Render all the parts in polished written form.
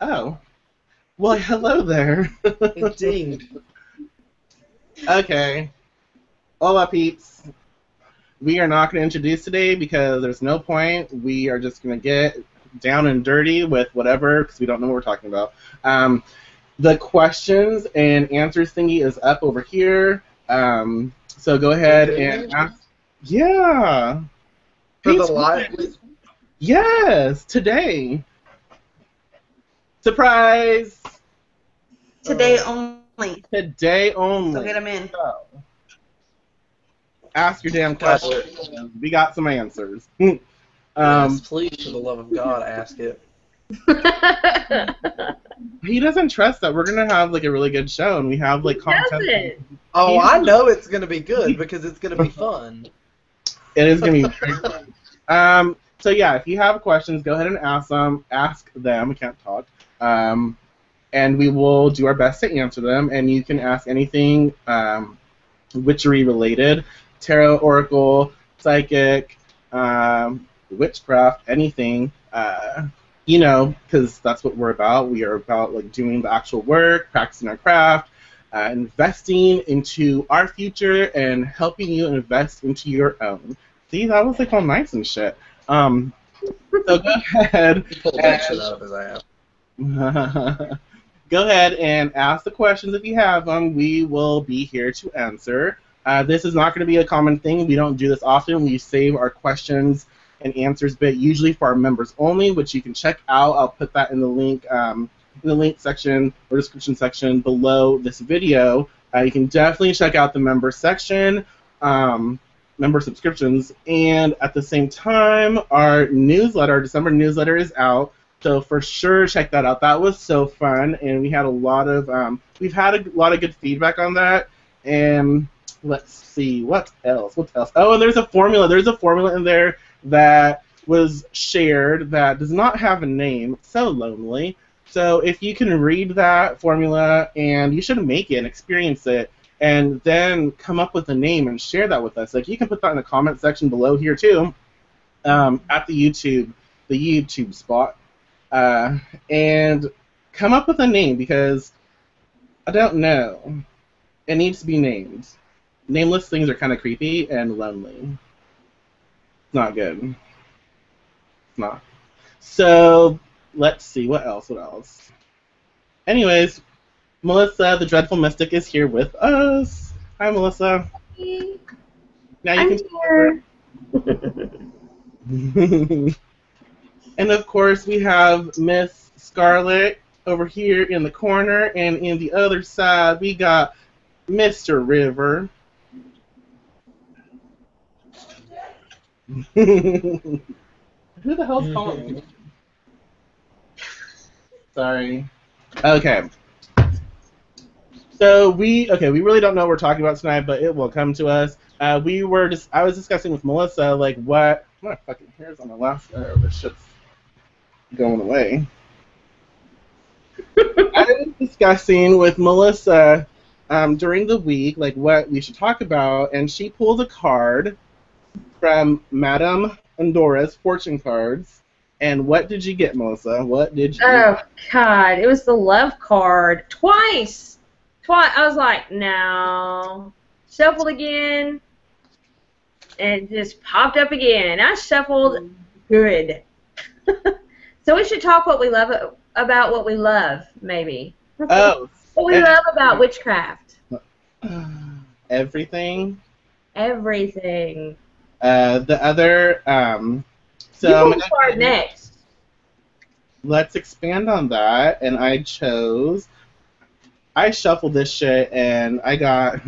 Oh. Well, hello there. Indeed. Okay. Hola, peeps. We are not going to introduce today because there's no point. We are just going to get down and dirty with whatever because we don't know what we're talking about. The questions and answers thingy is up over here. So go ahead and ask. Yeah. For Hey, the live. yes, today. Surprise! Today only. Today only. So get them in. So, ask your damn questions. We got some answers. Yes, please, for the love of God, ask it. He doesn't trust that we're gonna have like a really good show, and we have like content. Oh, I know it's gonna be good because it's gonna be fun. It is gonna be very fun. So yeah, if you have questions, go ahead and ask them. Ask them. We can't talk. And we will do our best to answer them. And you can ask anything witchery related, tarot, oracle, psychic, witchcraft, anything. You know, because that's what we're about. We are about like doing the actual work, practicing our craft, investing into our future, and helping you invest into your own. See, that was like all nice and shit. So go ahead. He pulled that shit out of his ass. Go ahead and ask the questions if you have them. We will be here to answer. This is not going to be a common thing. We don't do this often. We save our questions and answers bit usually for our members only, which you can check out. I'll put that in the link section or description section below this video. You can definitely check out the member section, member subscriptions, and at the same time, our newsletter, December newsletter, is out. So for sure, check that out. That was so fun, and we had a lot of we've had a lot of good feedback on that. And let's see what else. What else? Oh, and there's a formula. There's a formula in there that was shared that does not have a name. It's so lonely. So if you can read that formula, and you should make it and experience it, and then come up with a name and share that with us. Like you can put that in the comment section below here too, at the YouTube spot. And come up with a name because I don't know. It needs to be named. Nameless things are kind of creepy and lonely. It's not good. It's not. So let's see what else. What else? Anyways, Melissa, the Dreadful Mystic, is here with us. Hi, Melissa. Hey. Now you can. And of course, we have Miss Scarlet over here in the corner, and in the other side, we got Mr. River. Who the hell's calling me? Sorry. Okay. So we really don't know what we're talking about tonight, but it will come to us. I was discussing with Melissa like what my fucking hair's on my last. Oh, this shit's going away. I was discussing with Melissa during the week like what we should talk about, and she pulled a card from Madame Andora's fortune cards. And what did you get, Melissa? What did you? Oh God, it was the love card twice. I was like, no. Shuffled again, and it just popped up again. I shuffled good. So we should talk what we love about what we love, maybe. Oh. What we love about witchcraft. Everything. Everything. The other. So you pull the card next. Let's expand on that, and I shuffled this shit, and I got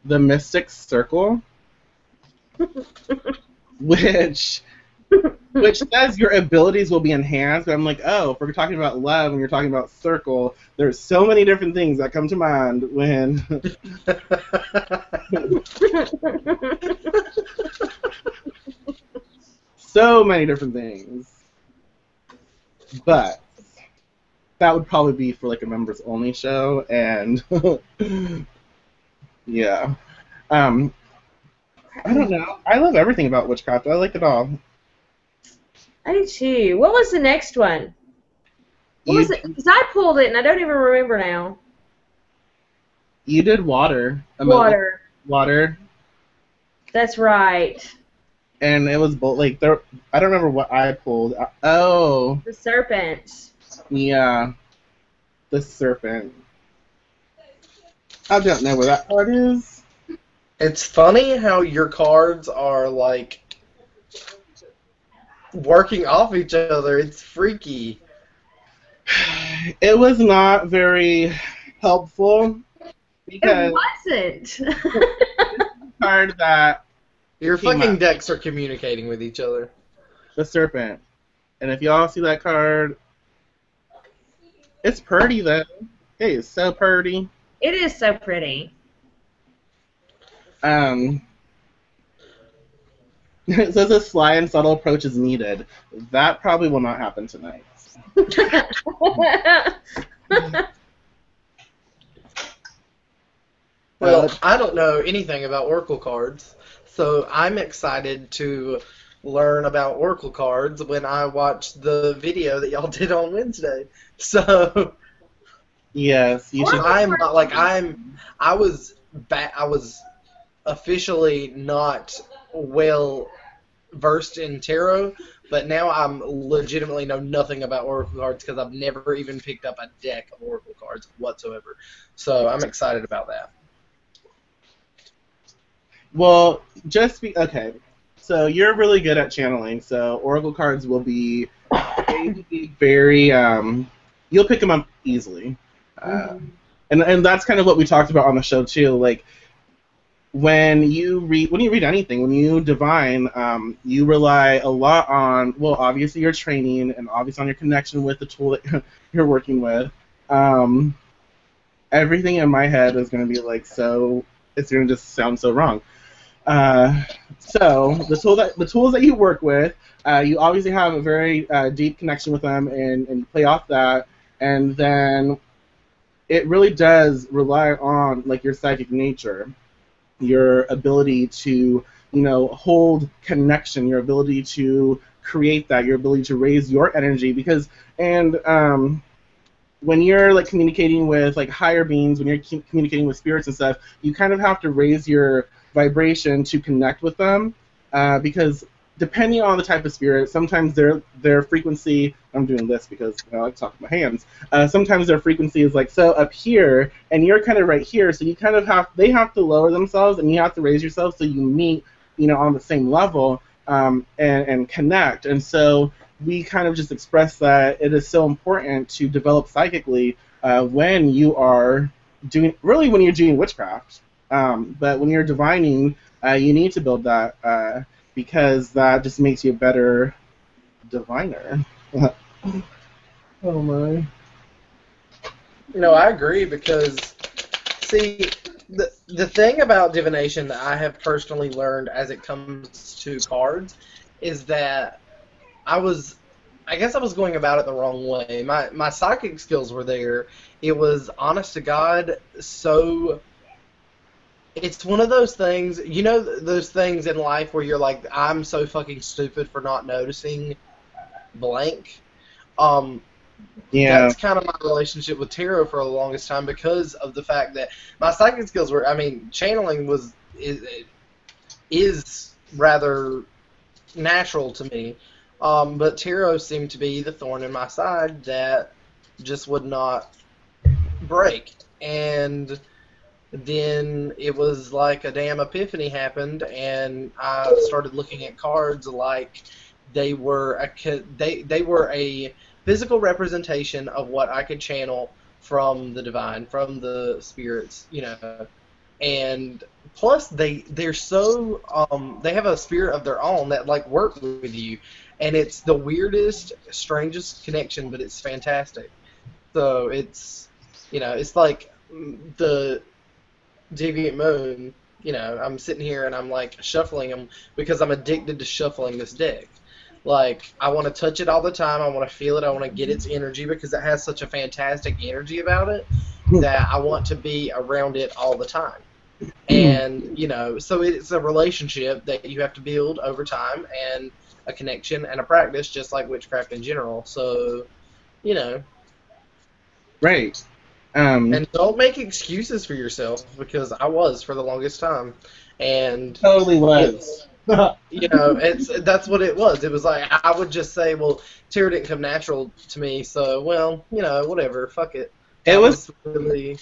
the Mystic Circle, which says your abilities will be enhanced. But I'm like, oh, if we're talking about love and you're talking about circle, there's so many different things that come to mind when. So many different things. But that would probably be for like a members only show, and yeah. I don't know. I love everything about witchcraft. I like it all. I do too. What was the next one? What You, was it? Because I pulled it and I don't even remember now. you did water. Water. Water. That's right. And it was both, like, there. I don't remember what I pulled. Oh, The serpent. yeah. The serpent. I don't know where that card is. It's funny how your cards are like working off each other. It's freaky. It was not very helpful because It wasn't. the card that Your came fucking up, decks are communicating with each other. the serpent. And if y'all see that card, it's pretty though. It is so pretty. It is so pretty. It says a sly and subtle approach is needed. That probably will not happen tonight. Well, I don't know anything about Oracle cards, so I'm excited to learn about Oracle cards when I watch the video that y'all did on Wednesday. So Yes, you should. I'm not like I was officially not well versed in tarot, but now I'm legitimately know nothing about Oracle cards because I've never even picked up a deck of Oracle cards whatsoever. So I'm excited about that. Well, okay. So you're really good at channeling. So Oracle cards will be, they will be very. You'll pick them up easily, and that's kind of what we talked about on the show too. Like when you read anything, when you divine, you rely a lot on, well, obviously your training and obviously on your connection with the tool that you're working with. Everything in my head is going to be like so. It's going to just sound so wrong. So the tools that you work with, you obviously have a very deep connection with them, and you play off that, and then it really does rely on like your psychic nature, your ability to hold connection, your ability to create that, your ability to raise your energy, because when you're like communicating with like higher beings, when you're communicating with spirits and stuff, you kind of have to raise your vibration to connect with them, because depending on the type of spirit, sometimes their frequency. I'm doing this because I like to talk with my hands. Sometimes their frequency is like so up here, and you're kind of right here. So you kind of they have to lower themselves, and you have to raise yourself so you meet, on the same level, and connect. And so we kind of just express that it is so important to develop psychically when you're doing witchcraft. But when you're divining, you need to build that because that just makes you a better diviner. Oh my. I agree because, see, the thing about divination that I have personally learned as it comes to cards is that I guess I was going about it the wrong way. My psychic skills were there. It was, honest to God, so... It's one of those things, those things in life where you're like, I'm so fucking stupid for not noticing blank. Yeah. That's kind of my relationship with tarot for the longest time because of the fact that my psychic skills were, channeling is rather natural to me. But tarot seemed to be the thorn in my side that just would not break. And then it was like a damn epiphany happened, and I started looking at cards like they were a physical representation of what I could channel from the divine, from the spirits, And plus, they're so they have a spirit of their own that like work with you, and it's the weirdest, strangest connection, but it's fantastic. So it's it's like the Deviant Moon, I'm sitting here and I'm like shuffling them because I'm addicted to shuffling this deck. Like, I want to touch it all the time, I want to feel it, I want to get its energy because it has such a fantastic energy about it that I want to be around it all the time. And, so it's a relationship that you have to build over time, and a connection and a practice, just like witchcraft in general. So, you know. Right. And don't make excuses for yourself, because I was for the longest time. And Totally was. that's what it was. It was like I would just say, well, Tarot didn't come natural to me, so well, whatever, fuck it. That was really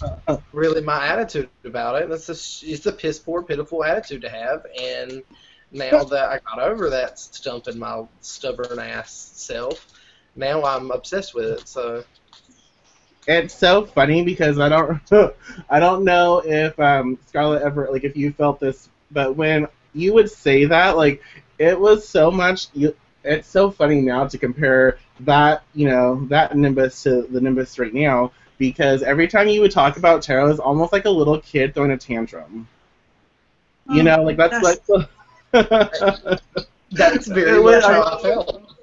my attitude about it. It's a piss poor, pitiful attitude to have, and now that I got over that stump in my stubborn ass self, now I'm obsessed with it. So it's so funny because I don't know if Scarlett ever, like, if you felt this, but when you would say that, like, it was so much. It's so funny now to compare that that Nimbus to the Nimbus right now, because every time you would talk about tarot, it's almost like a little kid throwing a tantrum. Like that's like. That's very much how I felt.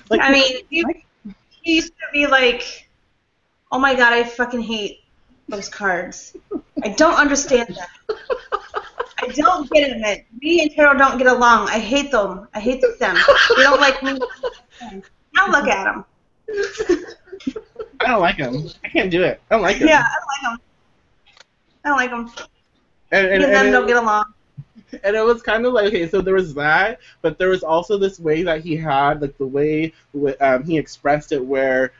Like, I mean, he used to be like, "Oh my god, I fucking hate those cards. I don't understand them. I don't get them. Me and Tarot don't get along. I hate them. I hate them. They don't like me." Now look at them. I don't like them. I can't do it. I don't like them. Yeah, I don't like them. And them don't get along. And it was kind of like, okay, so there was that, but there was also this way that he had, like the way he expressed it, where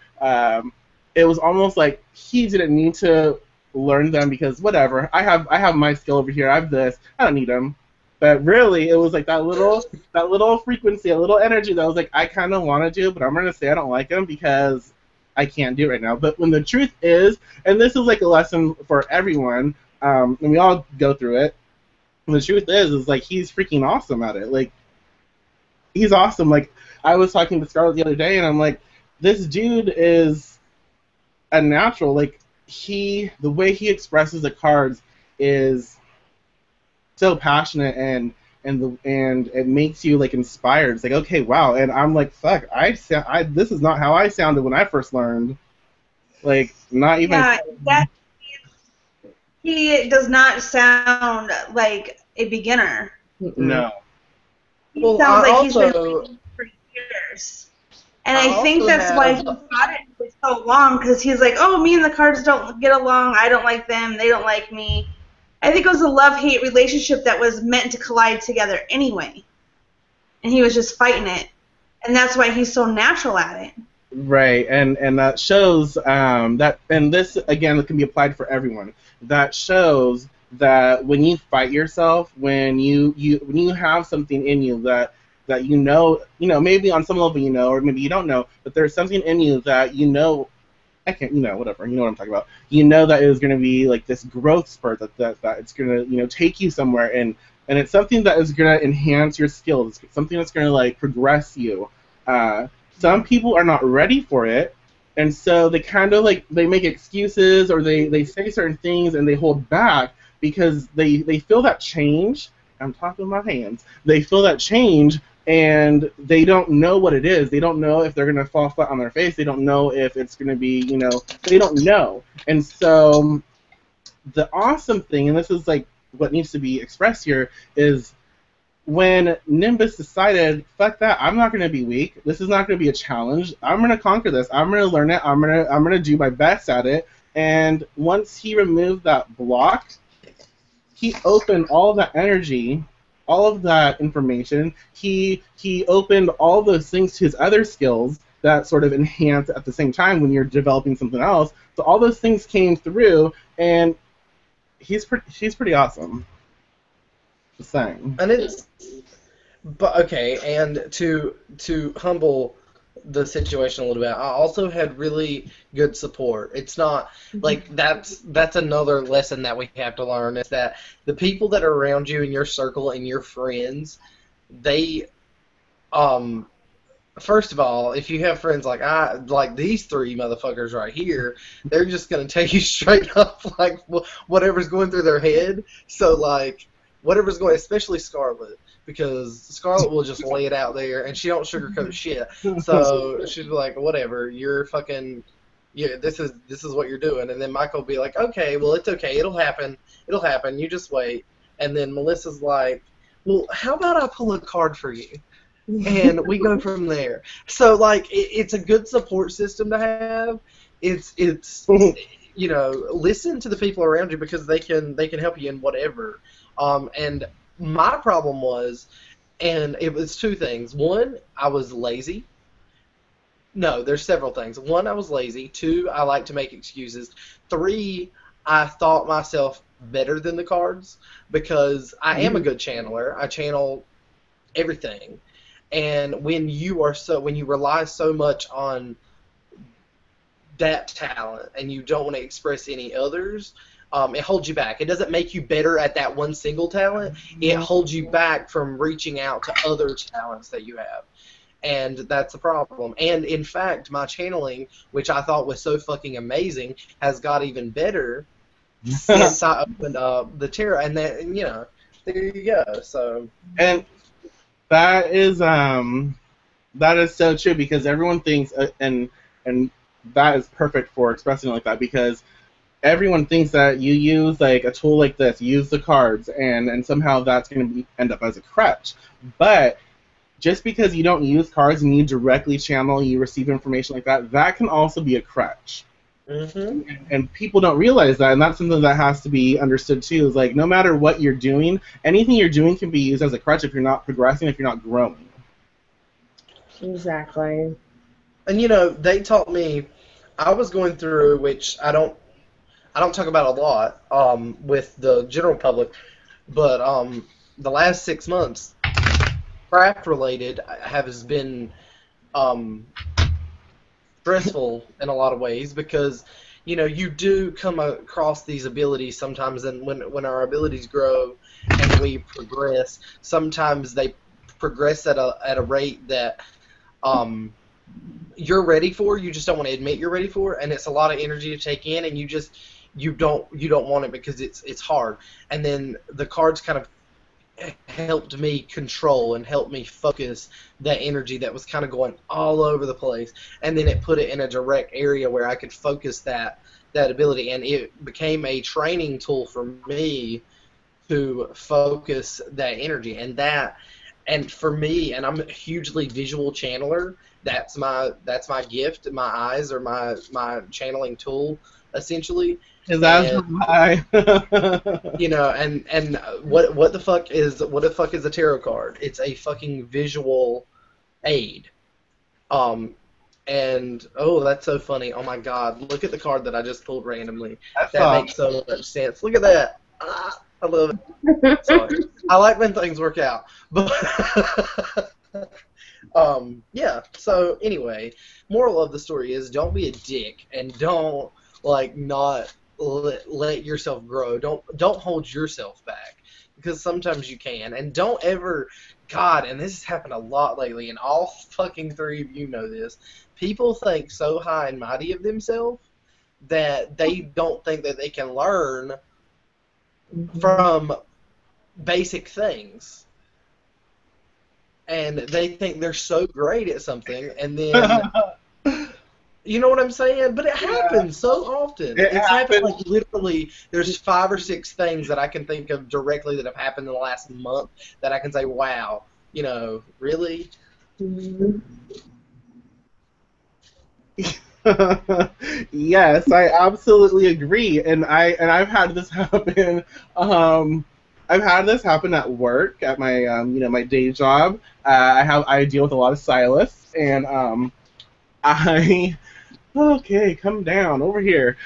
it was almost like he didn't need to learn them because whatever, I have my skill over here, I have this, I don't need them. But really, it was like that little frequency, a little energy that was like, I kind of want to do, but I'm gonna say I don't like them because I can't do it right now. But when the truth is, and this is like a lesson for everyone, and we all go through it. And the truth is like he's freaking awesome at it. Like he's awesome. Like I was talking to Scarlett the other day, and I'm like, this dude is a natural. Like the way he expresses the cards is so passionate, and it makes you like inspired. It's like, okay, wow. And I'm like, fuck, this is not how I sounded when I first learned. Like not even. Yeah, he does not sound like a beginner. No. He sounds like he's been reading for years. And I think that's why he taught it for so long, because he's like, oh, me and the cards don't get along. I don't like them. They don't like me. I think it was a love-hate relationship that was meant to collide together anyway. And he was just fighting it. And that's why he's so natural at it. Right, and that shows that, and this again can be applied for everyone. That shows that when you fight yourself, when you have something in you that maybe on some level or maybe you don't know, but there's something in you that whatever, you know what I'm talking about. That it is going to be like this growth spurt that it's going to take you somewhere, and it's something that is going to enhance your skills. It's something that's going to like progress you. Some people are not ready for it, and so they kind of like they make excuses, or they say certain things and they hold back because they feel that change. I'm talking about hands. They feel that change, and they don't know what it is. They don't know if they're going to fall flat on their face. They don't know if it's going to be, they don't know. And so the awesome thing, and this is like what needs to be expressed here, is when Nimbus decided, fuck that, I'm not going to be weak. This is not going to be a challenge. I'm going to conquer this. I'm going to learn it. I'm going to do my best at it. And once he removed that block, he opened all of that energy, all of that information. He opened all those things to his other skills that sort of enhance at the same time when you're developing something else. So all those things came through, and she's pretty awesome. Just saying. And and to humble the situation a little bit, I also had really good support. It's not like that's another lesson that we have to learn, is that the people that are around you in your circle and your friends, they first of all, if you have friends like these three motherfuckers right here, they're just gonna tell you straight up like whatever's going through their head. So like whatever's going, especially Scarlett, because Scarlett will just lay it out there, and she don't sugarcoat shit. So she's like, whatever, you're fucking, yeah, this is what you're doing. And then Michael will be like, okay, well, it's okay, it'll happen, you just wait. And then Melissa's like, well, how about I pull a card for you? and we go from there. So like it's a good support system to have. It's listen to the people around you because they can help you in whatever. And my problem was, and it was two things. One, I was lazy. No, there's several things. One, I was lazy. Two, I like to make excuses. Three, I thought myself better than the cards because I am a good channeler. I channel everything. And when you rely so much on that talent and you don't want to express any others, it holds you back. It doesn't make you better at that one single talent. It holds you back from reaching out to other talents that you have. And that's a problem. And in fact, my channeling, which I thought was so fucking amazing, has got even better since I opened up the tarot. And then, there you go. So. And that is so true because everyone thinks, and that is perfect for expressing it like that because everyone thinks that you use like a tool like this, use the cards, and somehow that's going to end up as a crutch. But just because you don't use cards and you directly channel, you receive information like that, that can also be a crutch. Mm-hmm. And people don't realize that, and that's something that has to be understood too. Is like no matter what you're doing, anything you're doing can be used as a crutch if you're not progressing, if you're not growing. Exactly. And they taught me. I was going through, which I don't talk about a lot with the general public, but the last 6 months, craft related has been stressful in a lot of ways because you do come across these abilities sometimes, and when our abilities grow and we progress, sometimes they progress at a rate that you're ready for. You just don't want to admit you're ready for, and it's a lot of energy to take in, and you don't want it because it's hard. And then the cards kind of helped me control and helped me focus that energy that was kind of going all over the place, and then it put it in a direct area where I could focus that ability, and it became a training tool for me to focus that energy. And for me, and I'm a hugely visual channeler, that's my gift. My eyes are my channeling tool essentially. Is that why? And what the fuck is a tarot card? It's a fucking visual aid. And that's so funny. Oh my god, look at the card that I just pulled randomly. That makes so much sense. Look at that. I love it. Sorry. I like when things work out. But yeah. So anyway, moral of the story is don't be a dick and don't not let yourself grow. Don't hold yourself back because sometimes you can. And don't ever, God, and this has happened a lot lately, and all fucking three of you know this. People think so high and mighty of themselves that they don't think that they can learn from basic things. And they think they're so great at something, and then you know what I'm saying? But it happens so often. It's happened literally. There's 5 or 6 things that I can think of directly that have happened in the last month that I can say, wow, really? Yes, I absolutely agree, and I've had this happen. I've had this happen at work, at my my day job. I deal with a lot of stylists, and okay, come down over here.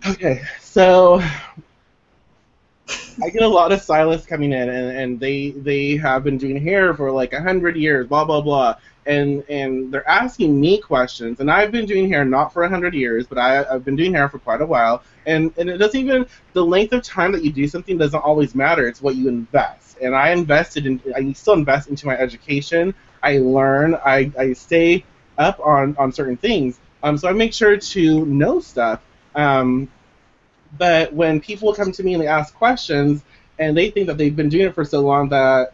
Okay, so I get a lot of stylists coming in, and they have been doing hair for like 100 years, blah blah blah, and they're asking me questions, and I've been doing hair not for 100 years, but I've been doing hair for quite a while, and it doesn't even, the length of time that you do something doesn't always matter. It's what you invest, and I still invest into my education. I learn, I stay up on certain things, so I make sure to know stuff. But when people come to me and they ask questions, and they think that they've been doing it for so long that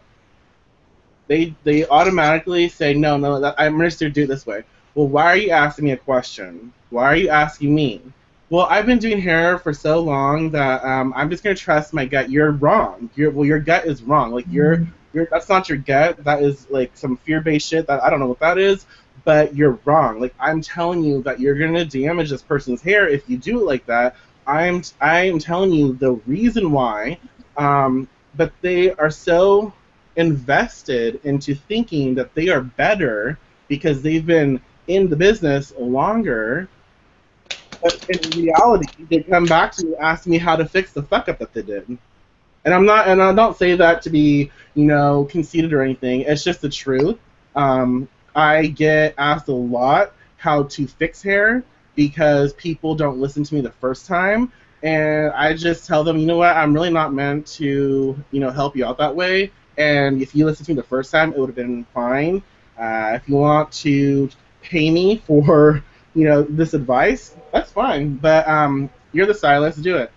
they automatically say, no, I'm just going to do it this way. Well, why are you asking me a question? Why are you asking me? Well, I've been doing hair for so long that I'm just going to trust my gut. You're wrong. Your gut is wrong. Like, you're that's not your gut. That is like some fear-based shit that I don't know what that is, but you're wrong. Like, I'm telling you that you're gonna damage this person's hair if you do it like that. I am telling you the reason why, but they are so invested into thinking that they are better because they've been in the business longer. But in reality, they come back to me and ask me how to fix the fuck up that they did. And I don't say that to be, conceited or anything. It's just the truth. I get asked a lot how to fix hair because people don't listen to me the first time, and I just tell them, you know what, I'm really not meant to, help you out that way. And if you listened to me the first time, it would have been fine. If you want to pay me for, this advice, that's fine. But you're the stylist, do it.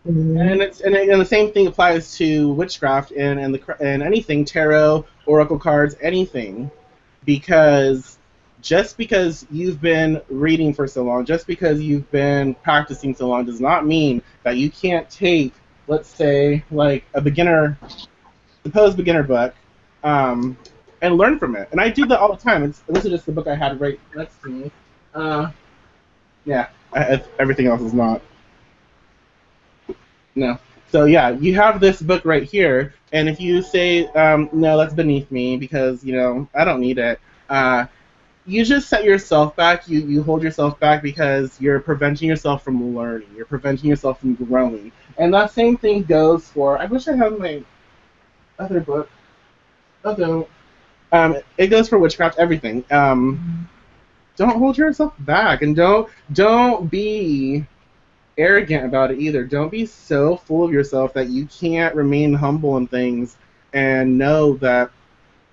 Mm-hmm. And the same thing applies to witchcraft and anything, tarot, oracle cards, anything, because just because you've been reading for so long, just because you've been practicing so long, does not mean that you can't take, let's say, like a supposed beginner book, and learn from it. And I do that all the time. This is just the book I had right next to me. Everything else is not. No. So yeah, you have this book right here, and if you say, no, that's beneath me because, I don't need it, you just set yourself back, you hold yourself back because you're preventing yourself from learning, you're preventing yourself from growing. And that same thing goes for, I wish I had my other book. Oh, don't. It goes for witchcraft, everything. Don't hold yourself back, and don't be arrogant about it either. Don't be so full of yourself that you can't remain humble in things and know that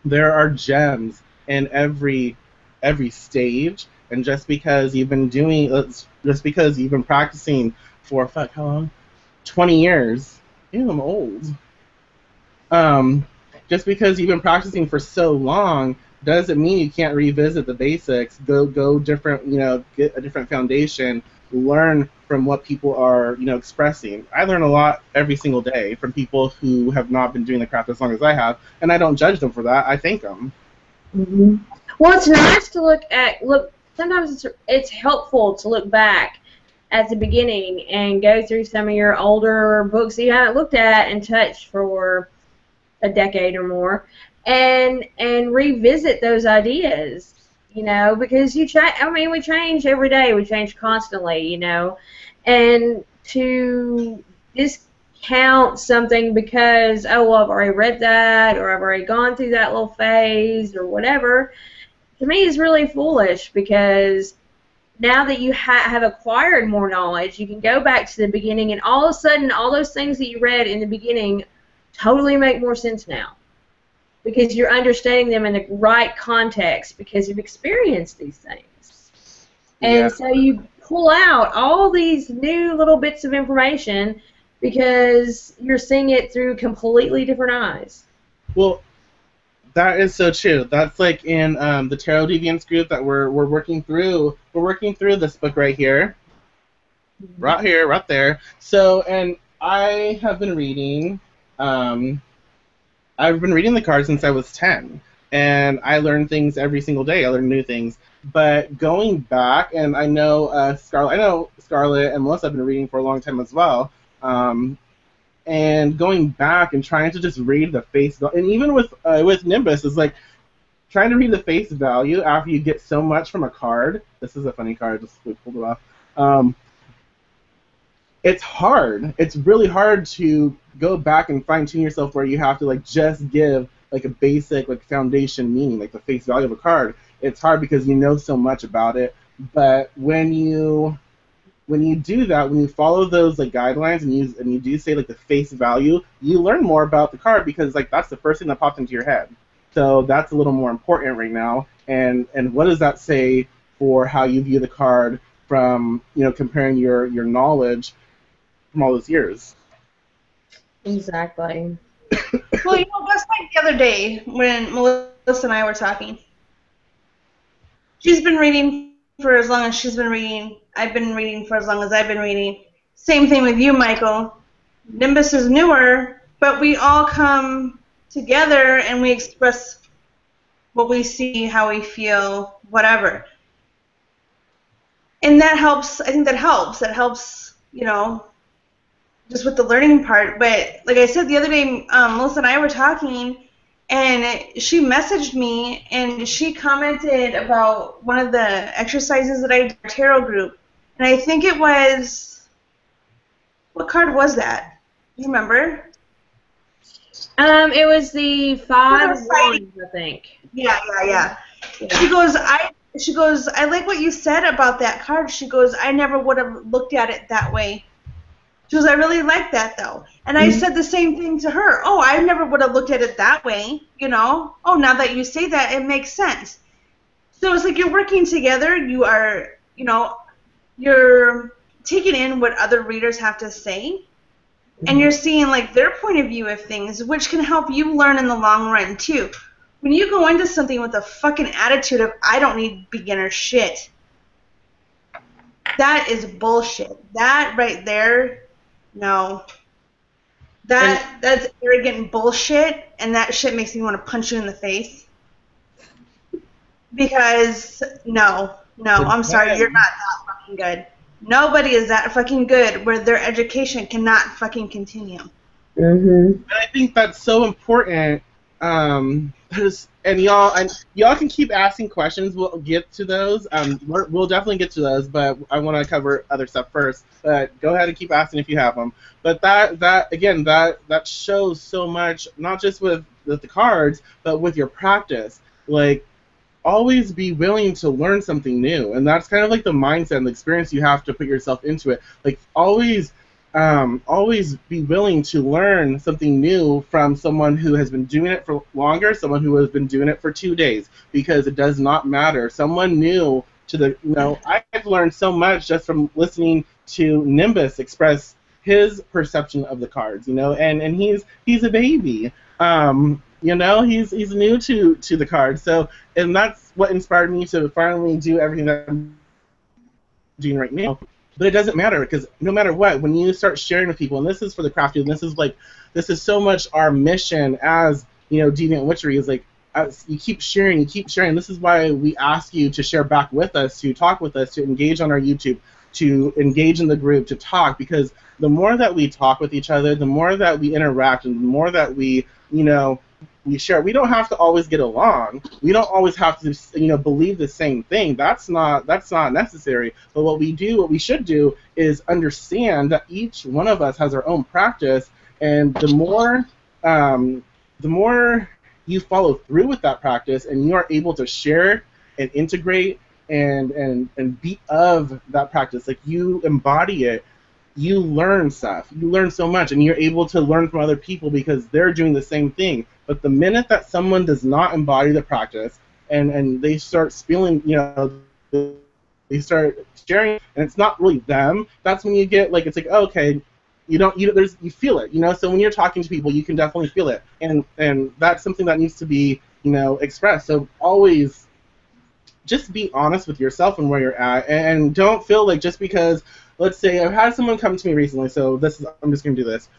there are gems in every stage. And just because you've been practicing for how long? 20 years. Ew, I'm old. Just because you've been practicing for so long doesn't mean you can't revisit the basics. Go different, get a different foundation, learn from what people are, expressing. I learn a lot every single day from people who have not been doing the craft as long as I have, and I don't judge them for that. I thank them. Mm-hmm. Well, it's nice to look. Sometimes it's helpful to look back at the beginning and go through some of your older books that you haven't looked at and touched for a decade or more, and revisit those ideas. Because we change every day. We change constantly, and to discount something because, oh, well, I've already read that, or I've already gone through that little phase, or whatever, to me is really foolish, because now that you have acquired more knowledge, you can go back to the beginning, and all of a sudden, all those things that you read in the beginning totally make more sense now, because you're understanding them in the right context because you've experienced these things. And so you pull out all these new little bits of information because you're seeing it through completely different eyes. Well, that is so true. That's like in the Tarot Deviants group that we're working through. We're working through this book right here. Mm-hmm. Right here, right there. So, and I have been reading... I've been reading the cards since I was 10, and I learn things every single day. I learn new things. But going back, and I know Scarlett and Melissa have been reading for a long time as well, and going back and trying to just read the face value, and even with Nimbus, is like trying to read the face value after you get so much from a card. This is a funny card, just we pulled it off. It's hard. It's really hard to go back and fine-tune yourself where you have to just give a basic foundation meaning, the face value of a card. It's hard because you know so much about it. But when you do that, when you follow those guidelines and you do say the face value, you learn more about the card because that's the first thing that popped into your head. So that's a little more important right now. And what does that say for how you view the card from comparing your knowledge from all those years? Exactly. Well, just like the other day when Melissa and I were talking. She's been reading for as long as she's been reading. I've been reading for as long as I've been reading. Same thing with you, Michael. Nimbus is newer, but we all come together and we express what we see, how we feel, whatever. And that helps. I think that helps. That helps, just with the learning part. But like I said the other day, Melissa and I were talking, and she messaged me, and she commented about one of the exercises that I did in our tarot group. And I think it was, what card was that? Do you remember? It was the 5 of Wands, I think. Yeah. She goes, I like what you said about that card. She goes, I never would have looked at it that way. She goes, I really like that, though. And I said the same thing to her. Oh, I never would have looked at it that way, Oh, now that you say that, it makes sense. So it's like you're working together. You are, you're taking in what other readers have to say. And you're seeing, like, their point of view of things, which can help you learn in the long run, too. When you go into something with a fucking attitude of, I don't need beginner shit, that is bullshit. That right there, no. That's arrogant bullshit, and that shit makes me want to punch you in the face. Because, no, I'm sorry, you're not that fucking good. Nobody is that fucking good where their education cannot fucking continue. And I think that's so important. And y'all can keep asking questions. We'll get to those. We'll definitely get to those, but I want to cover other stuff first. But go ahead and keep asking if you have them. But that shows so much, not just with the cards, but with your practice. Like, always be willing to learn something new, and that's kind of like the mindset and the experience you have to put yourself into it. Like, always be willing to learn something new from someone who has been doing it for longer, someone who has been doing it for 2 days, because it does not matter. Someone new to I've learned so much just from listening to Nimbus express his perception of the cards, and he's a baby. He's new to the cards, so, and that's what inspired me to finally do everything that I'm doing right now. But it doesn't matter, because no matter what, when you start sharing with people, and this is for the crafty, and this is so much our mission as Deviant Witchery is like, as you keep sharing. This is why we ask you to share back with us, to talk with us, to engage on our YouTube, to engage in the group, to talk, because the more that we talk with each other, the more that we interact, and the more that we we share. We don't have to always get along. We don't always have to, believe the same thing. That's not necessary. But what we should do is understand that each one of us has our own practice, and the more you follow through with that practice, and you are able to share and integrate and be of that practice, like you embody it, you learn stuff. You learn so much, and you're able to learn from other people because they're doing the same thing. But the minute that someone does not embody the practice and they start spilling, they start sharing, and it's not really them, that's when you get, like, it's like, oh, okay, you feel it, So when you're talking to people, you can definitely feel it, and that's something that needs to be, expressed. So always just be honest with yourself and where you're at, and don't feel like just because, let's say, I've had someone come to me recently, so I'm just going to do this.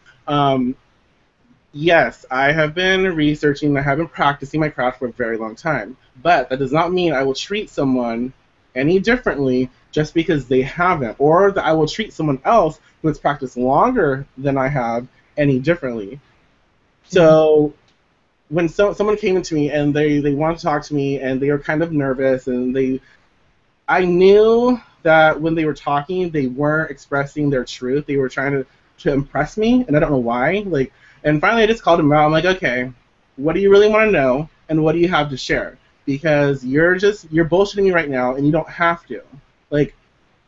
Yes, I have been researching, I have been practicing my craft for a very long time, but that does not mean I will treat someone any differently just because they haven't, or that I will treat someone else who has practiced longer than I have any differently. So when someone came to me and they wanted to talk to me and they were kind of nervous, and I knew that when they were talking, they weren't expressing their truth. They were trying to impress me, and I don't know why. And finally, I just called them out. I'm like, okay, what do you really want to know, and what do you have to share? Because you're bullshitting me right now, and you don't have to. Like,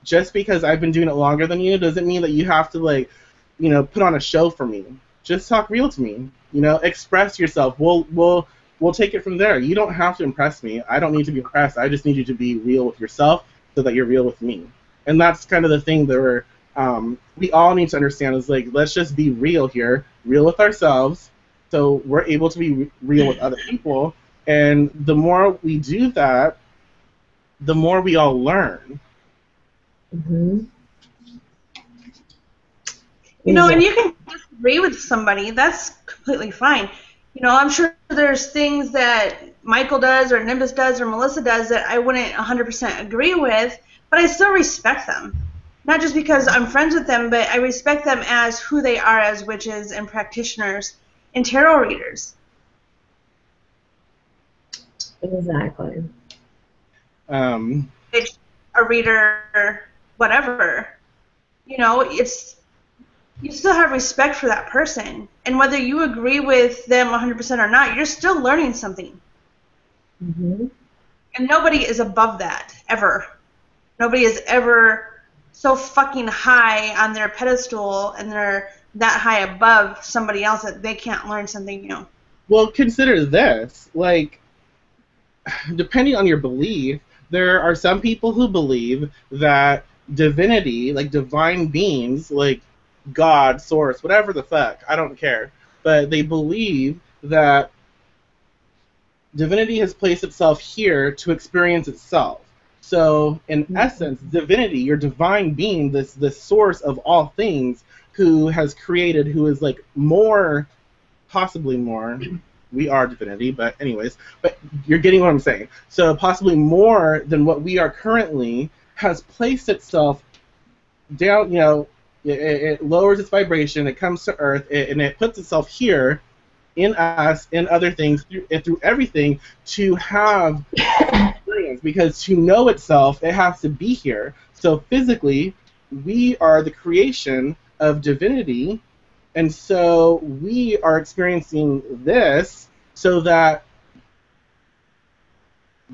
just because I've been doing it longer than you doesn't mean that you have to, put on a show for me. Just talk real to me. Express yourself. We'll take it from there. You don't have to impress me. I don't need to be impressed. I just need you to be real with yourself so that you're real with me. And that's kind of the thing that we all need to understand is, like, let's just be real here, real with ourselves, so we're able to be real with other people. And the more we do that, the more we all learn. Mm-hmm. And you can disagree with somebody. That's completely fine. You know, I'm sure there's things that Michael does or Nimbus does or Melissa does that I wouldn't 100% agree with, but I still respect them. Not just because I'm friends with them, but I respect them as who they are as witches and practitioners and tarot readers. Exactly. A reader, whatever. You know, you still have respect for that person. And whether you agree with them 100% or not, you're still learning something. Mm-hmm. And nobody is above that, ever. Nobody is ever so fucking high on their pedestal and they're that high above somebody else that they can't learn something new. Well, consider this. Like, depending on your belief, there are some people who believe that divinity, like divine beings, like God, source, whatever the fuck, I don't care, but they believe that divinity has placed itself here to experience itself. So, in essence, divinity, your divine being, this source of all things, who has created, who is like more, possibly more. We are divinity, but anyways, but you're getting what I'm saying. So possibly more than what we are currently has placed itself down, you know, it lowers its vibration, it comes to Earth, and it puts itself here in us, in other things, through everything to have experience. Because to know itself, it has to be here. So physically, we are the creation of divinity, and so we are experiencing this so that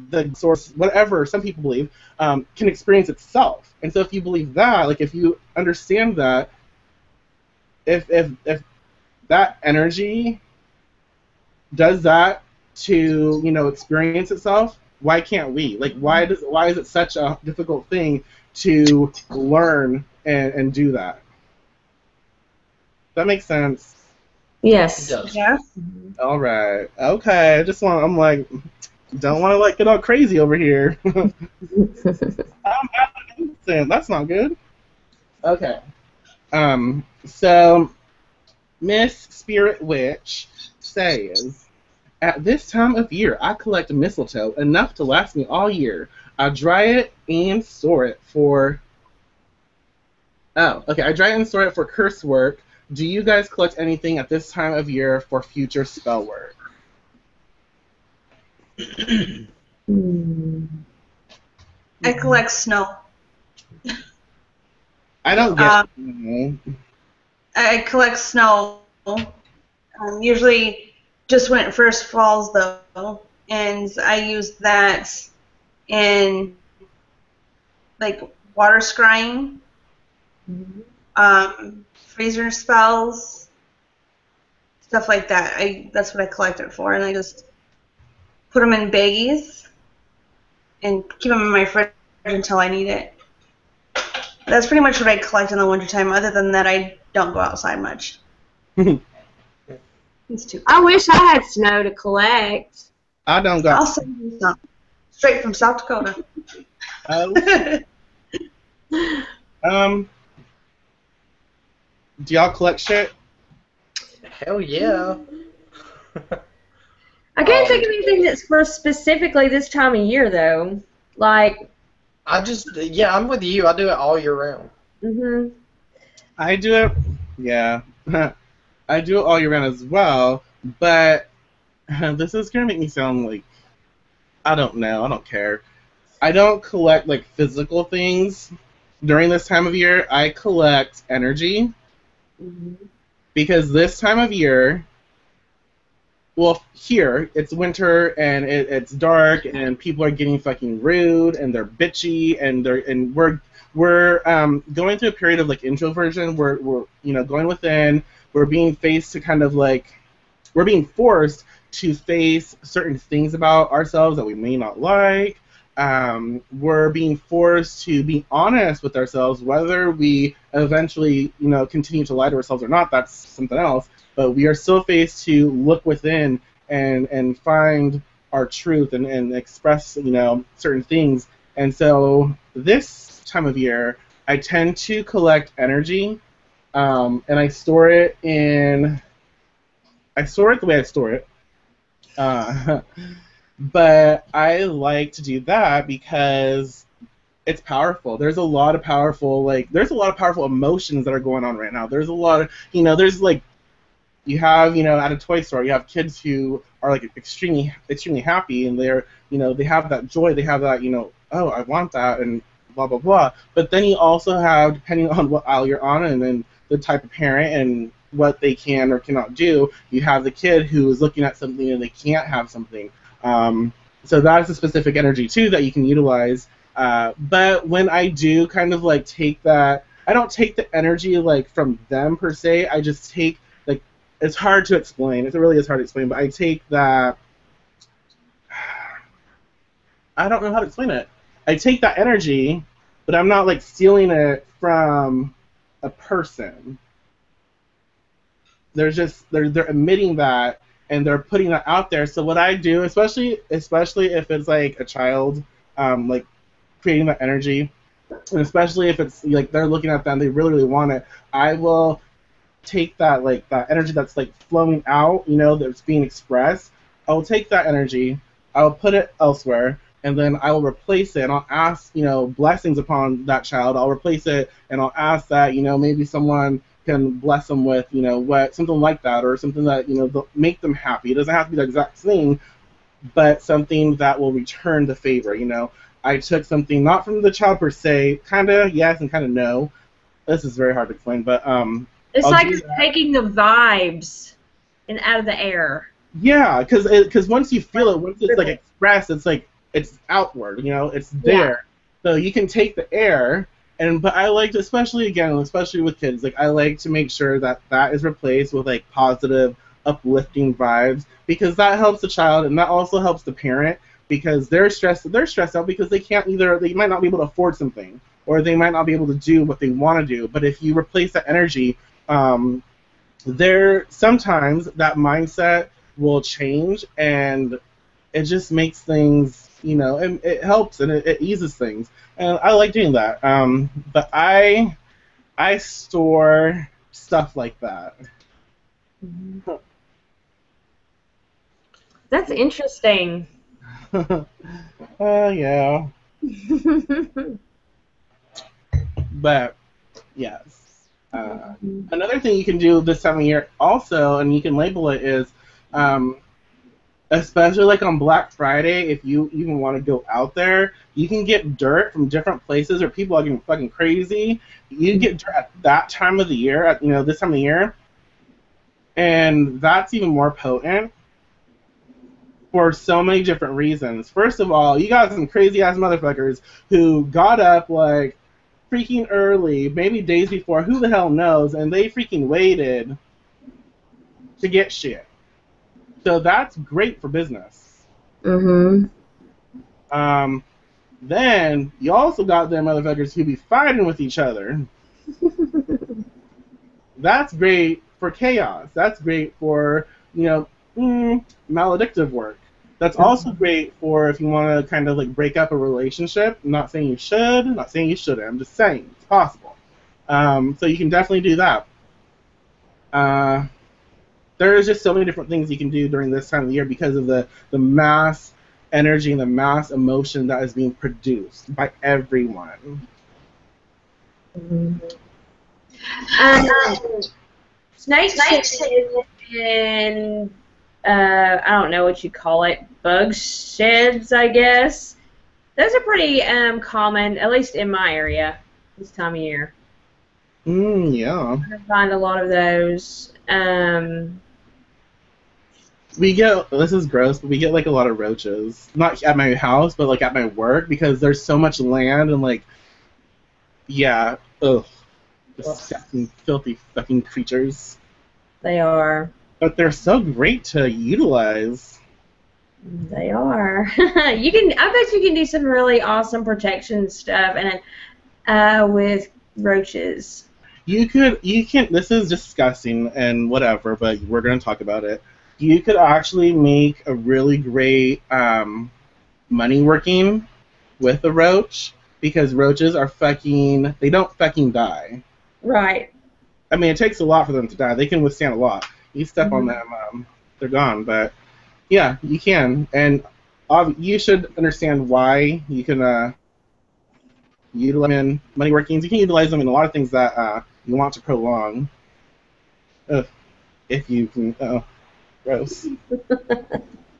the source, whatever some people believe, can experience itself. And so if you believe that, like if you understand that, if that energy does that to, you know, experience itself, why can't we? Like why is it such a difficult thing to learn and do that? That makes sense. Yes. It does. Yeah. All right. Okay. I'm like, don't want to like get all crazy over here. That's not good. Okay. So Miss Spirit Witch says, at this time of year, I collect mistletoe enough to last me all year. I dry it and store it for. Oh, okay. I dry it and store it for curse work. Do you guys collect anything at this time of year for future spell work? I collect snow. I don't get. I collect snow. Usually just when it first falls, though, and I use that in like water scrying, freezer spells, stuff like that. That's what I collect it for, and I just put them in baggies and keep them in my fridge until I need it. That's pretty much what I collect in the wintertime. Other than that, I don't go outside much. It's too cold. I wish I had snow to collect. I don't go. I'll send you some. Straight from South Dakota. Do y'all collect shit? Hell yeah. I can't think of anything that's for specifically this time of year, though. Like, I'm with you. I do it all year round. mhm. I do it, yeah. I do it all year round as well, but this is going to make me sound like, I don't know, I don't care. I don't collect, like, physical things during this time of year. I collect energy, because this time of year, well, here, it's winter, and it's dark, and people are getting fucking rude, and they're bitchy, and we're going through a period of, like, introversion. We're you know, going within. We're being faced to kind of, like, we're being forced to face certain things about ourselves that we may not like. We're being forced to be honest with ourselves, whether we eventually, you know, continue to lie to ourselves or not. That's something else. But we are still faced to look within and find our truth and express, you know, certain things. And so this time of year, I tend to collect energy, and I store it in I store it the way I store it. But I like to do that because it's powerful. There's a lot of powerful emotions that are going on right now. There's a lot of, there's like, you have, at a toy store, you have kids who are like extremely happy, and they're, they have that joy, they have that, oh, I want that, and blah blah blah. But then you also have, depending on what aisle you're on, and then the type of parent and what they can or cannot do, you have the kid who is looking at something and they can't have something. So that's a specific energy too that you can utilize. But when I do kind of like take that, I don't take the energy like from them per se. I just take, like, it's hard to explain. It really is hard to explain. But I take that. I don't know how to explain it. I take that energy, but I'm not like stealing it from a person. They're emitting that, and they're putting that out there. So what I do, especially if it's like a child, like creating that energy, and especially if it's like they're looking at them, they really really want it, I will take that, like, that energy that's like flowing out, that's being expressed. I will take that energy, I will put it elsewhere, and then I will replace it, and I'll ask, blessings upon that child. I'll replace it, and I'll ask that, maybe someone can bless them with, something like that, or something that, make them happy. It doesn't have to be the exact thing, but something that will return the favor, I took something not from the child per se, kind of yes and kind of no. This is very hard to explain, but it's like taking the vibes and out of the air. Yeah, because once you feel it, once it's like expressed, it's like it's outward, it's there. Yeah. So you can take the air, but I like to, especially with kids, like I like to make sure that is replaced with like positive, uplifting vibes, because that helps the child and that also helps the parent, because they're stressed out because they might not be able to afford something, or they might not be able to do what they want to do. But if you replace that energy, sometimes that mindset will change, and it just makes things, and it helps and it eases things. And I like doing that. But I store stuff like that. That's interesting. Yeah. But yes. Another thing you can do this time of year also, and you can label it, is especially like on Black Friday, if you even want to go out there, you can get dirt from different places, or people are getting fucking crazy. You get dirt at that time of the year, this time of the year, and that's even more potent for so many different reasons. First of all, you got some crazy ass motherfuckers who got up like freaking early, maybe days before, who the hell knows, and they freaking waited to get shit. So that's great for business. Mm-hmm. Then you also got them motherfuckers who be fighting with each other. That's great for chaos. That's great for, maledictive work. That's also great for if you want to kind of like break up a relationship. I'm not saying you should, not saying you shouldn't. I'm just saying it's possible. So you can definitely do that. There's just so many different things you can do during this time of the year because of the mass energy and the mass emotion that is being produced by everyone. Snakes in I don't know what you call it, bug sheds, I guess. Those are pretty common, at least in my area, this time of year. Yeah. I find a lot of those. This is gross, but we get like a lot of roaches. Not at my house, but like at my work, because there's so much land and like, yeah, disgusting, filthy fucking creatures. They are. But they're so great to utilize. They are. I bet you can do some really awesome protection stuff and with roaches. You can, this is disgusting and whatever, but we're going to talk about it. You could actually make a really great money working with a roach, because roaches are they don't fucking die. Right. I mean, it takes a lot for them to die. They can withstand a lot. You step on them, they're gone. But yeah, you can, and you should understand why you can utilize them in money workings. You can utilize them in a lot of things that you want to prolong. If you can, gross.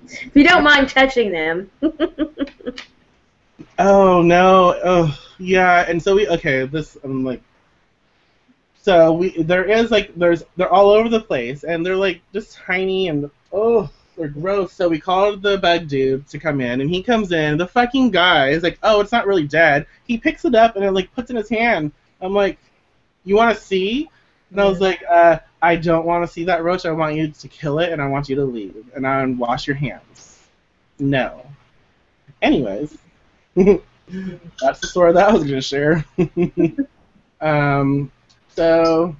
If you don't mind touching them. Oh no! Oh yeah, and so they're all over the place, and they're like just tiny and they're gross. So we called the bug dude to come in, and he comes in. The fucking guy is like, oh, it's not really dead. He picks it up and it like puts it in his hand. I'm like, you want to see? And I was like, I don't want to see that roach. I want you to kill it, and I want you to leave, and wash your hands. No. Anyways, that's the story that I was going to share. So,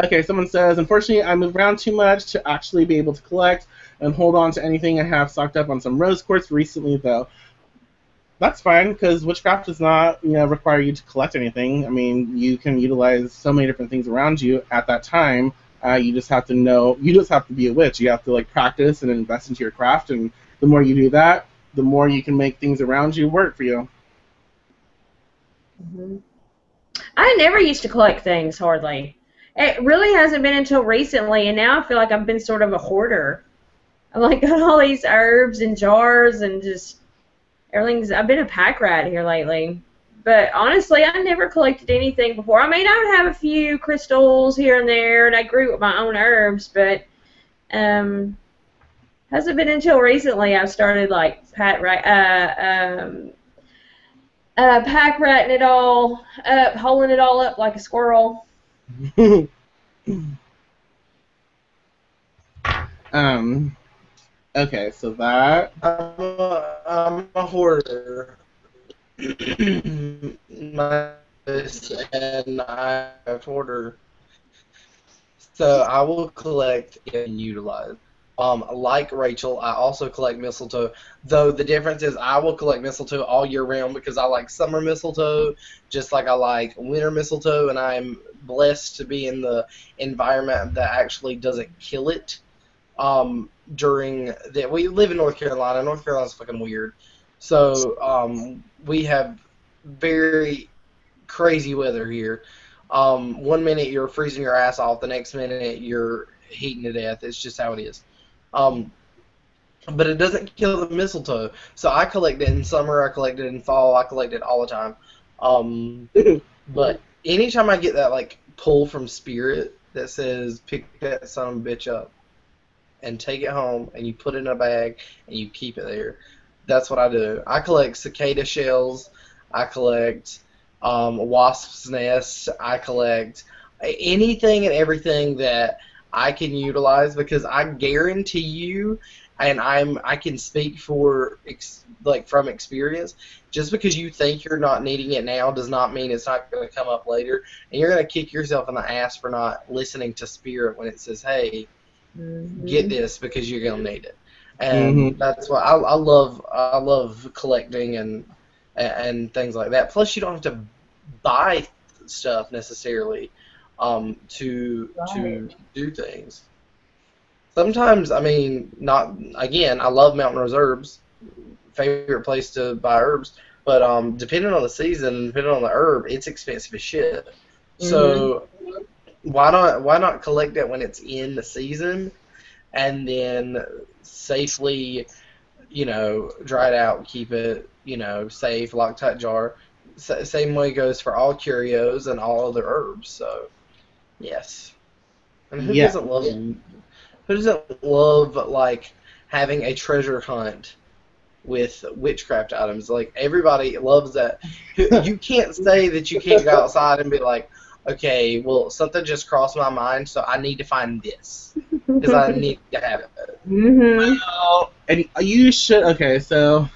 okay, someone says, unfortunately, I move around too much to actually be able to collect and hold on to anything. I have stocked up on some rose quartz recently, though. That's fine, because Witchcraft does not, require you to collect anything. I mean, you can utilize so many different things around you at that time. You just have to be a witch. You have to, practice and invest into your craft, and the more you do that, the more you can make things around you work for you. Mm-hmm. I never used to collect things, hardly. It really hasn't been until recently, and now I feel like I've been sort of a hoarder. I've got all these herbs and jars and just everything's. I've been a pack rat here lately. But honestly, I never collected anything before. I mean, I would have a few crystals here and there, and I grew with my own herbs, but hasn't been until recently I've started pack ratting it all up, holding it all up like a squirrel. Okay, so that I'm a hoarder. And I have hoarder. So I will collect and utilize. Like Rachel, I also collect mistletoe, though the difference is I will collect mistletoe all year round because I like summer mistletoe, just like I like winter mistletoe, and I'm blessed to be in the environment that actually doesn't kill it. We live in North Carolina. North Carolina's fucking weird. So we have very crazy weather here. 1 minute you're freezing your ass off, the next minute you're heating to death. It's just how it is. But it doesn't kill the mistletoe. So I collect it in summer, I collect it in fall, I collect it all the time. But anytime I get that pull from spirit that says pick that son of a bitch up and take it home and you put it in a bag and you keep it there, that's what I do. I collect cicada shells, I collect wasp's nests, I collect anything and everything that I can utilize, because I guarantee you, and I can speak from experience, just because you think you're not needing it now does not mean it's not going to come up later, and you're going to kick yourself in the ass for not listening to spirit when it says, hey, get this because you're going to need it. And that's why I love collecting and things like that. Plus, you don't have to buy stuff necessarily to do things. Sometimes, I mean, I love Mountain Rose Herbs, favorite place to buy herbs, but depending on the season, depending on the herb, it's expensive as shit. So why not collect it when it's in the season, and then safely, dry it out, keep it, safe, Loctite jar. Same way goes for all curios and all other herbs. So, yes. And who doesn't love having a treasure hunt with witchcraft items? Everybody loves that. You can't say that you can't go outside and be like, okay, well, something just crossed my mind, so I need to find this because I need to have it. Well, and you should. Okay, so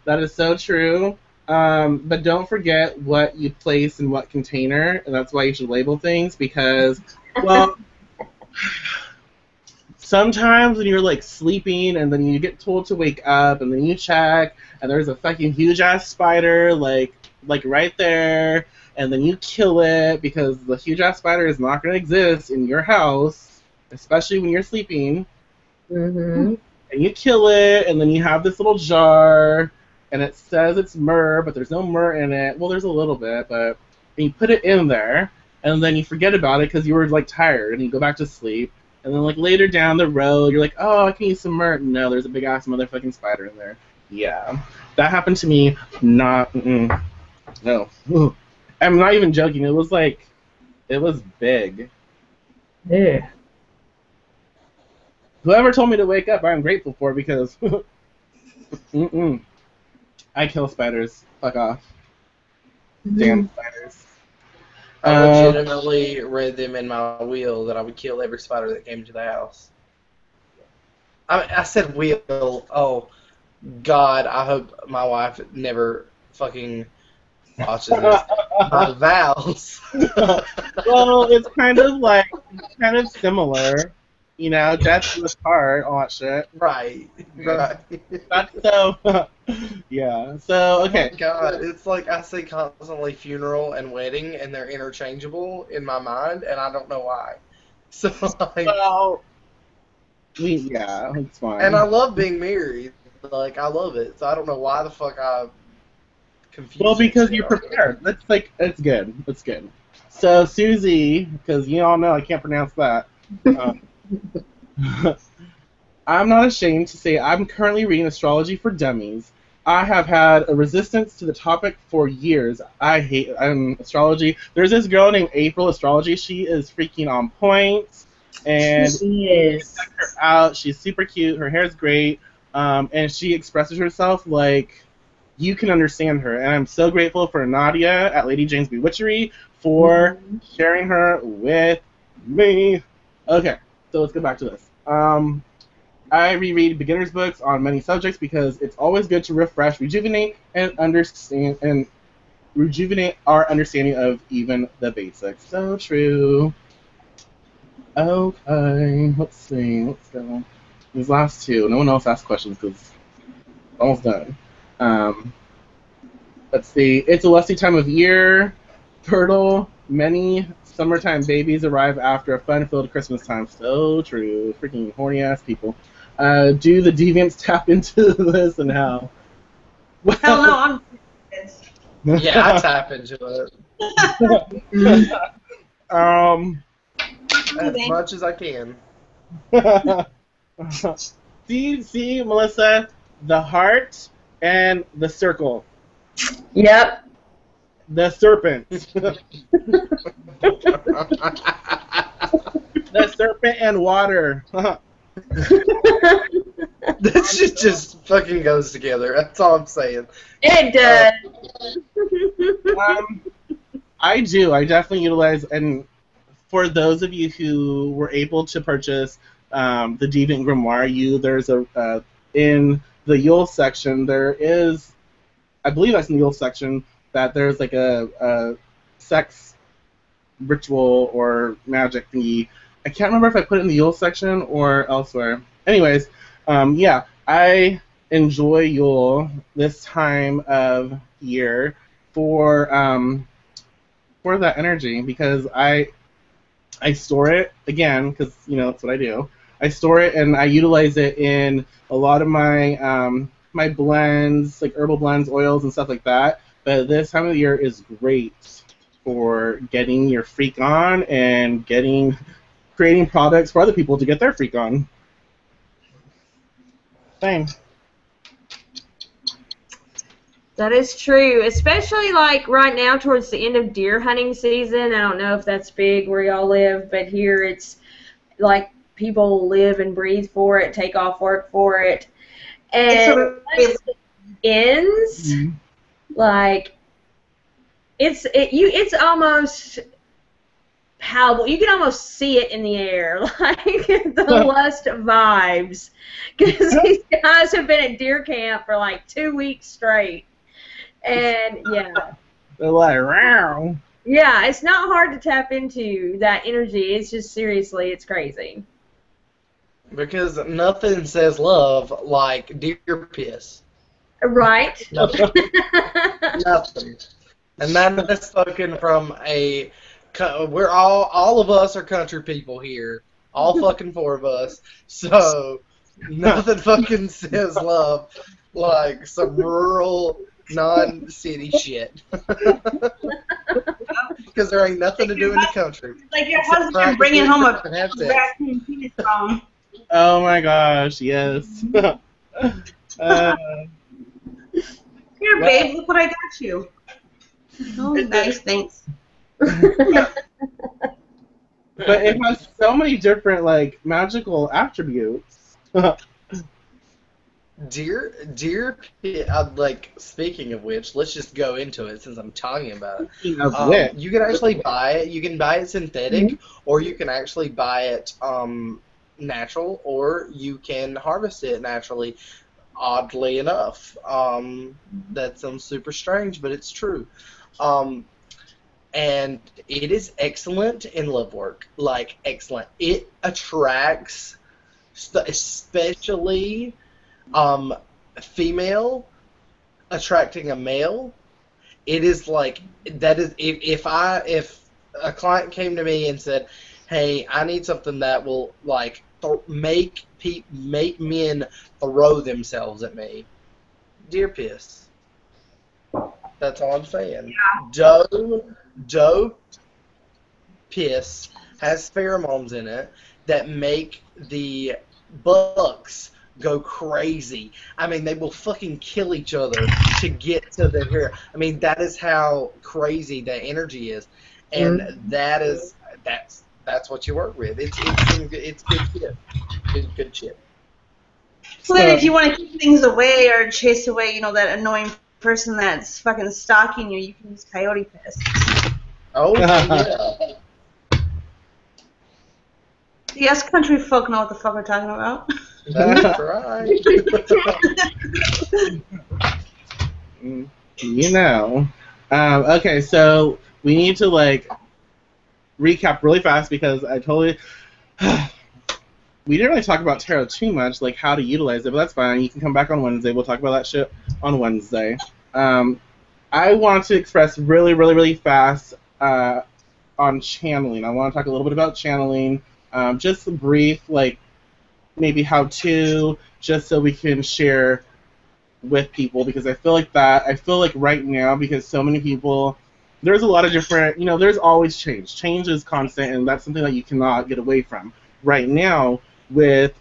that is so true. But don't forget what you place in what container, and that's why you should label things, because, well, sometimes when you're sleeping and then you get told to wake up and then you check and there's a fucking huge ass spider right there, and then you kill it because the huge ass spider is not going to exist in your house. especially when you're sleeping. Mm-hmm. And you kill it, and then you have this little jar, and it says it's myrrh, but there's no myrrh in it. Well, there's a little bit, but and you put it in there, and then you forget about it because you were like tired, and you go back to sleep. And then like later down the road, you're like, oh, I can use some myrrh. No, there's a big ass motherfucking spider in there. Yeah, that happened to me. Not no. I'm not even joking. It was big. Yeah. Whoever told me to wake up, I'm grateful for because I kill spiders. Fuck off. Damn spiders. I legitimately read them in my will that I would kill every spider that came to the house. I said will. Oh, God, I hope my wife never fucking watches this. My vows. Well, it's kind of similar. You know, death to the heart, all that shit. Right. That's so, yeah. So, okay. Oh my God, it's like I say constantly funeral and wedding, and they're interchangeable in my mind, and I don't know why. So, like, Well, yeah, it's fine. and I love being married. Like, I love it. So I don't know why the fuck I confused. Well, because you're prepared. It's good. It's good. So, Susie, because you all know I can't pronounce that. I'm not ashamed to say I'm currently reading Astrology for Dummies. I have had a resistance to the topic for years. I hate astrology. There's this girl named April Astrology. She is freaking on point. And she is. Check her out. She's super cute. Her hair's great. And she expresses herself like you can understand her. And I'm so grateful for Nadia at Lady Jane's Witchery for sharing her with me. Okay, so let's go back to this. I reread beginner's books on many subjects because it's always good to refresh, rejuvenate, and rejuvenate our understanding of even the basics. So true. Okay, let's see. Let's go. These last two. No one else asked questions because almost done. Let's see. It's a lusty time of year. Fertile. Many summertime babies arrive after a fun-filled Christmas time. So true. Freaking horny-ass people. Do the Deviants tap into this and how? Well, hell no, I'm Yeah, I tap into it. As much as I can. See, Melissa, the heart and the circle. Yep. The serpent. The serpent and water. This shit just fucking goes together. That's all I'm saying. It does. I do. I definitely utilize, and for those of you who were able to purchase the Deviant Grimoire, there's a in the Yule section. There is, I believe that's in the Yule section, that there's like a sex ritual or magic thingy. I can't remember if I put it in the Yule section or elsewhere. Anyways, yeah, I enjoy Yule this time of year for that energy because I store it again because that's what I do. I store it and I utilize it in a lot of my my blends, like herbal blends, oils, and stuff like that. But this time of the year is great for getting your freak on and creating products for other people to get their freak on. Same. That is true, especially like right now towards the end of deer hunting season. I don't know if that's big where y'all live, but here it's like people live and breathe for it, take off work for it. And once it ends, like it's almost palpable. You can almost see it in the air, like the lust vibes, because these guys have been at deer camp for like 2 weeks straight, and yeah, they're like, wow. Yeah, it's not hard to tap into that energy. It's just seriously, it's crazy. Because nothing says love like deer piss. Right. Nothing. Nothing. And that is spoken from we're all of us are country people here. all fucking 4 of us. So nothing fucking says love like some rural, non-city shit. Because there ain't nothing to do in the country. Like your husband bringing home a raccoon penis phone. Oh my gosh, yes. Here, babe, look what I got you. Oh, nice, thanks. But it has so many different, like, magical attributes. Like, speaking of which, let's just go into it since I'm talking about it. Speaking of which. You can actually buy it. You can buy it synthetic, or you can actually buy it natural, or you can harvest it naturally. Oddly enough, that sounds super strange, but it's true. And it is excellent in love work, like excellent. It attracts, especially female attracting a male. It is like that is if a client came to me and said, "Hey, I need something that will like make men throw themselves at me," deer piss. That's all I'm saying. Yeah. Doe piss has pheromones in it that make the bucks go crazy. I mean, they will fucking kill each other to get to their hair. I mean, that is how crazy the energy is, and that's what you work with. It's good shit. Good shit. So then, if you want to keep things away or chase away, that annoying person that's fucking stalking you, you can use coyote piss. Oh yeah. Yes, country folk know what the fuck we're talking about. That's right. Okay, so we need to recap really fast because I totally we didn't really talk about tarot too much, like how to utilize it, but that's fine. You can come back on Wednesday. We'll talk about that shit on Wednesday. I want to express really, really, really fast on channeling. I want to talk a little bit about channeling, just a brief, maybe how to, just so we can share with people, because I feel like right now, because so many people, there's a lot of different, there's always change. Change is constant, and that's something that you cannot get away from. Right now, with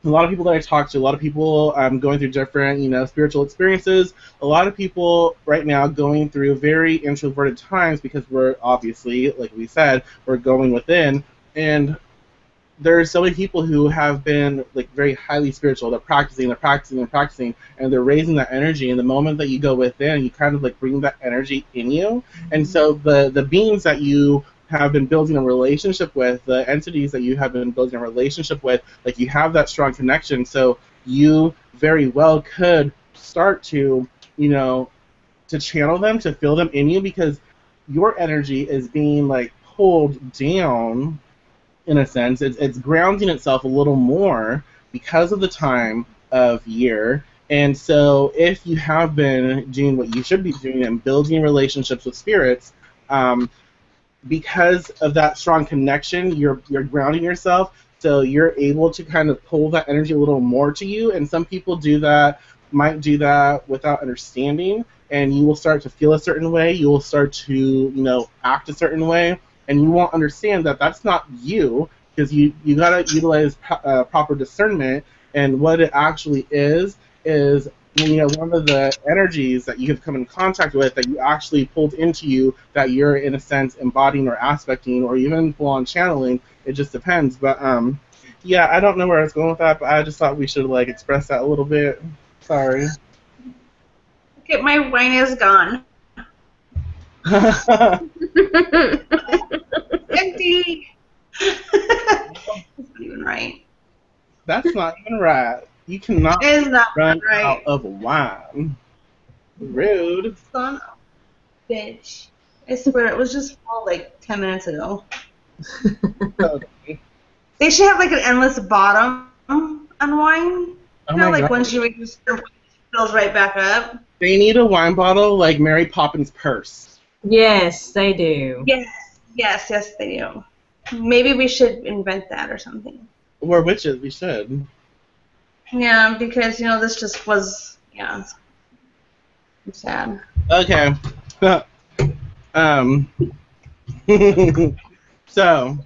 a lot of people that I talk to, a lot of people going through different, spiritual experiences, a lot of people right now going through very introverted times because we're obviously, like we said, we're going within, and there's so many people who have been very highly spiritual. They're practicing, and they're raising that energy. And the moment that you go within, you kind of bring that energy in you. And so the beings that you have been building a relationship with, the entities that you have been building a relationship with, you have that strong connection. So you very well could start to, to channel them, to feel them in you, because your energy is being pulled down. In a sense, it's grounding itself a little more because of the time of year. And so if you have been doing what you should be doing and building relationships with spirits, because of that strong connection, you're grounding yourself, so you're able to kind of pull that energy a little more to you. And some people might do that without understanding, and you will start to feel a certain way, you will start to, act a certain way, and you won't understand that that's not you, because you gotta utilize proper discernment. And what it actually is one of the energies that you have come in contact with, that you actually pulled into you, that you're in a sense embodying or aspecting, or even full on channeling. It just depends. But yeah, I don't know where I was going with that, but I just thought we should express that a little bit. Sorry. Okay, my wine is gone. Empty. That's not even right. That's not even right. You cannot run out of wine. Rude. Son of a bitch. I swear, it was just full 10 minutes ago. They should have an endless bottom on wine. Once you reach a certain point, it fills right back up. They need a wine bottle like Mary Poppins' purse. Yes, they do. Yes, they do. Maybe we should invent that or something. We're witches. We should. Yeah, because this just was it's sad. Okay. So,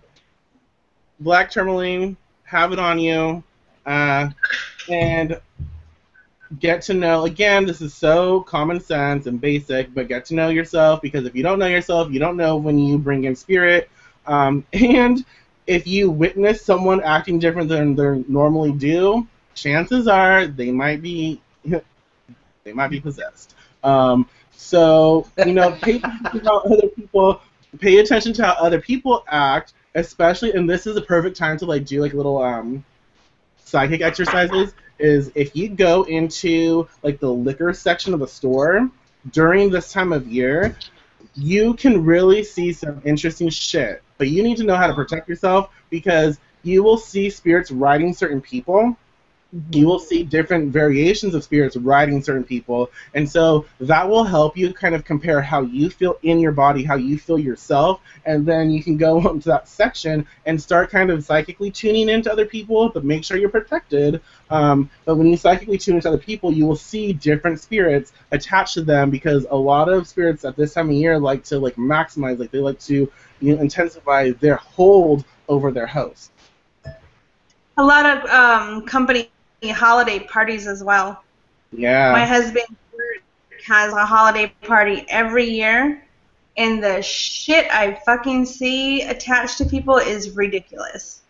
black tourmaline, have it on you, and get to know. Again, this is so common sense and basic, but get to know yourself, because if you don't know yourself, you don't know when you bring in spirit. And if you witness someone acting different than they normally do, chances are they might be possessed. So pay attention to how other people act, especially, and this is a perfect time to do little psychic exercises. Is if you go into the liquor section of the store during this time of year, you can really see some interesting shit. But you need to know how to protect yourself, because you will see spirits riding certain people. You will see different variations of spirits riding certain people, and so that will help you kind of compare how you feel in your body, how you feel yourself, and then you can go into that section and start kind of psychically tuning into other people, but make sure you're protected. But when you psychically tune into other people, you will see different spirits attached to them, because a lot of spirits at this time of year like to maximize, they like to intensify their hold over their host. A lot of company holiday parties as well. Yeah. My husband has a holiday party every year, and the shit I fucking see attached to people is ridiculous.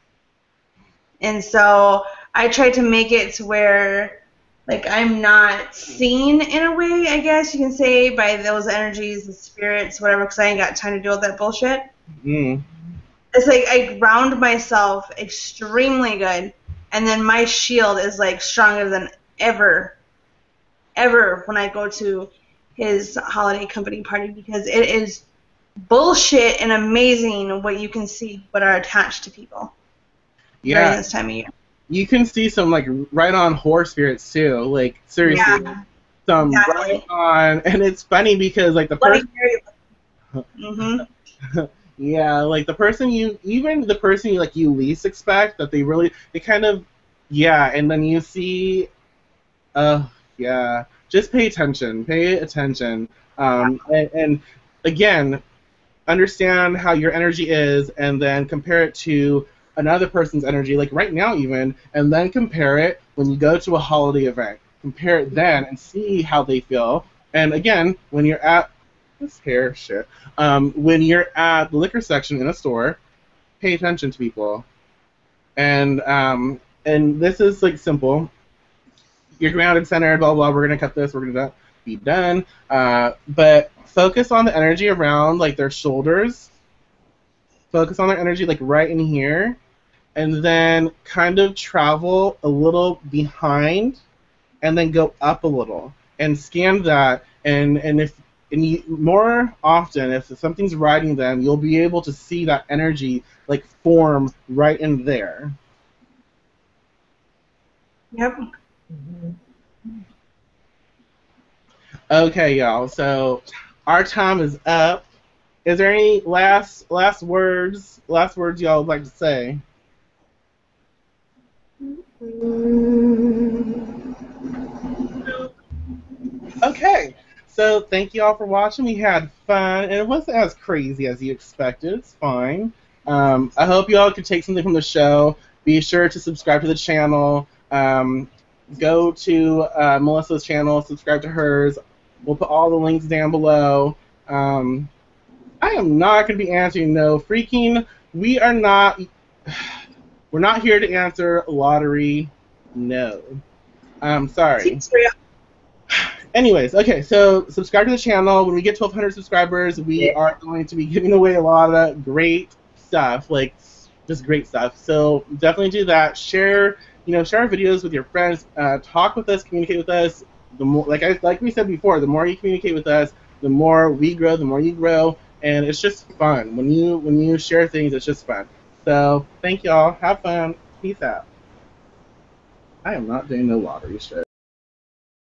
And so I try to make it to where I'm not seen, in a way, I guess you can say, by those energies and spirits, whatever, because I ain't got time to deal with that bullshit. Mm. It's I ground myself extremely good, and then my shield is stronger than ever when I go to his holiday company party, because it is bullshit and amazing what you can see what are attached to people during this time of year. You can see some right on horror spirits too, seriously, some exactly. Right on, and it's funny because the person. Mm-hmm. Yeah, the person you least expect, that they kind of, and then you see, just pay attention, and again, understand how your energy is, and then compare it to another person's energy, right now even, and then compare it when you go to a holiday event. Compare it then and see how they feel, and again, when you're at this hair shit. When you're at the liquor section in a store, pay attention to people. And this is simple. You're grounded, centered, blah blah. We're gonna cut this. We're gonna be done. But focus on the energy around their shoulders. Focus on their energy right in here, and then kind of travel a little behind, and then go up a little and scan that. And more often, if something's riding them, you'll be able to see that energy form right in there. Yep. Okay, y'all. So our time is up. Is there any last words y'all would like to say? Okay. So thank you all for watching. We had fun, and it wasn't as crazy as you expected. It's fine. I hope you all could take something from the show. Be sure to subscribe to the channel. Go to Melissa's channel, subscribe to hers. We'll put all the links down below. I am not going to be answering no freaking. We're not here to answer lottery. No. I'm sorry. Anyways, okay, so subscribe to the channel. When we get 1,200 subscribers, we are going to be giving away a lot of great stuff, just great stuff. So definitely do that. Share our videos with your friends. Talk with us, communicate with us. The more, like we said before, the more you communicate with us, the more we grow, the more you grow, and it's just fun. When you share things, it's just fun. So thank y'all. Have fun. Peace out. I am not doing no lottery shit.